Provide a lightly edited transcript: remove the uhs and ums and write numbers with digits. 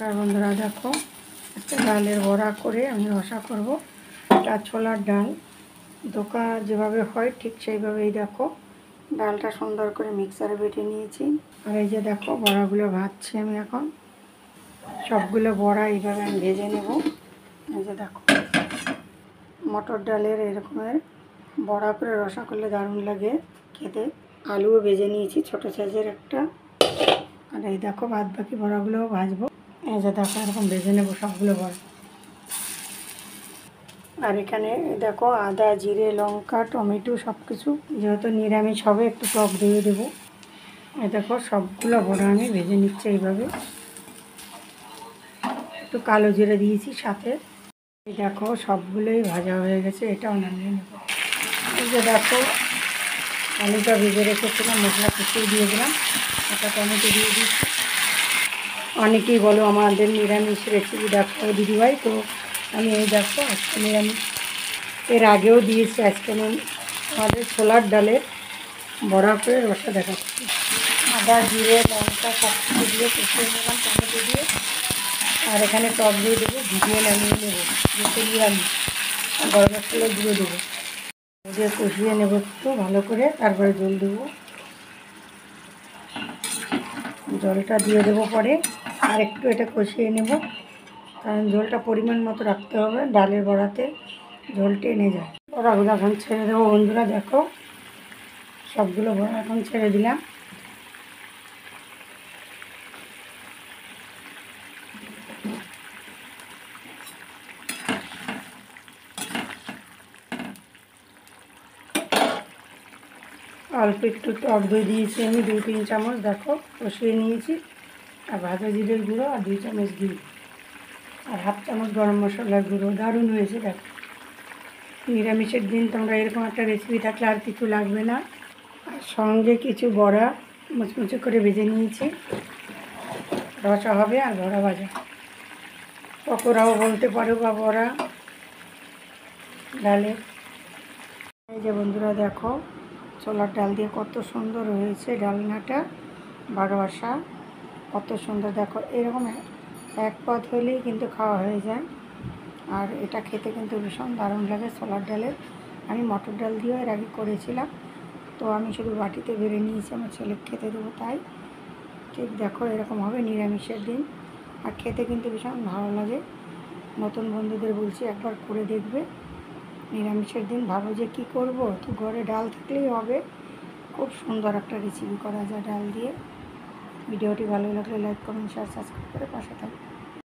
বন্ধুরা দেখো, একটা ডালের বড়া করে আমি রসা করব। এটা ছোলার ডাল, দোকান যেভাবে হয় ঠিক সেইভাবেই দেখো ডালটা সুন্দর করে মিক্সারে বেটে নিয়েছি। আর এই যে দেখো বড়াগুলো ভাজছি আমি এখন। সবগুলো বড়া এইভাবে আমি ভেজে নেব। এই যে দেখো মটর ডালের এরকমের বড়া করে রসা করলে দারুণ লাগে খেতে। আলুও ভেজে নিয়েছি ছোটো সাইজের একটা। আর এই দেখো বাদ বাকি বড়াগুলোও ভাজবো। এই যে দেখো এরকম ভেজে নেবো সবগুলো বড়া। আর এখানে দেখো আদা, জিরে, লঙ্কা, টমেটো সব কিছু, যেহেতু নিরামিষ হবে একটু টক দিয়ে দেবো। এই দেখো সবগুলো বড়া আমি ভেজে নিচ্ছি এইভাবে। একটু কালো জিরে দিয়েছি সাথে। এই দেখো সবগুলোই ভাজা হয়ে গেছে, এটাও নামিয়ে নেব। এই যে দেখো আলুটা ভেজে রেখেছিলাম, মশলা কষিয়ে দিয়ে দিলাম, একটা টমেটো দিয়ে দিচ্ছি। অনেকেই বলো আমাদের নিরামিষ রেসিপি দেখো দিদিভাই, তো আমি এই দেখো আজকে নিরামিষ, এর আগেও দিয়েছি, আজকে আমি আমাদের ছোলার ডালের বড়া করে রসা দেখাচ্ছি। আদা, জিরে, লঙ্কা সব কিছু দিয়ে কষিয়ে নিলাম টমেটো দিয়ে। আর এখানে টক দিয়ে দেবো, ভিজিয়ে নামিয়ে নেবো, যেহেতু নিরামিষ। গরম মশলা দিয়ে দেবো, দিয়ে কষিয়ে নেবো একটু ভালো করে, তারপরে জল দেবো। জলটা দিয়ে দেবো পরে, আর একটু এটা কষিয়ে নেব, কারণ জলটা পরিমাণ মতো রাখতে হবে, ডালের বড়াতে ঝোল টেনে যায়। বড়াগুলো এখন ছেড়ে দেবো বন্ধুরা। দেখো সবগুলো বড়া এখন ছেড়ে দিলাম। অল্প একটু টক দই দিয়েছি আমি 2-3 চামচ, দেখো কষিয়ে নিয়েছি। আর ভাজা জিরের গুঁড়ো আর 2 চামচ দিই, আর 1/2 চামচ গরম মশলার গুঁড়ো। দারুণ হয়েছে দেখো। নিরামিষের দিন তোমরা এরকম একটা রেসিপি থাকলে আর কিছু লাগবে না। আর সঙ্গে কিছু বড়া মুচমুচে করে ভেজে নিয়েছি, রসা হবে আর বড়া ভাজা। পকোড়াও বলতে পারো বা বড়া ডালের। এই যে বন্ধুরা দেখো ছোলার ডাল দিয়ে কত সুন্দর হয়েছে ডালনাটা বা রসা, কত সুন্দর। দেখো এরকম এক পদ হলেই কিন্তু খাওয়া হয়ে যায়। আর এটা খেতে কিন্তু ভীষণ দারুণ লাগে ছোলার ডালের। আমি মটর ডাল দিয়েও এর আগে করেছিলাম, তো আমি শুধু বাটিতে বেড়ে নিয়েছি আমার ছেলে খেতে দেবো তাই। ঠিক দেখো এরকম হবে নিরামিষের দিন, আর খেতে কিন্তু ভীষণ ভালো লাগে। নতুন বন্ধুদের বলছি একবার করে দেখবে। নিরামিষের দিন ভাবো যে কী করব, তো ঘরে ডাল থাকলেই হবে। খুব সুন্দর একটা রেসিপি করা যায় ডাল দিয়ে। ভিডিওটি ভালো লাগলে লাইক, কমেন্ট, শেয়ার, সাবস্ক্রাইব করে পাশে থাকবে।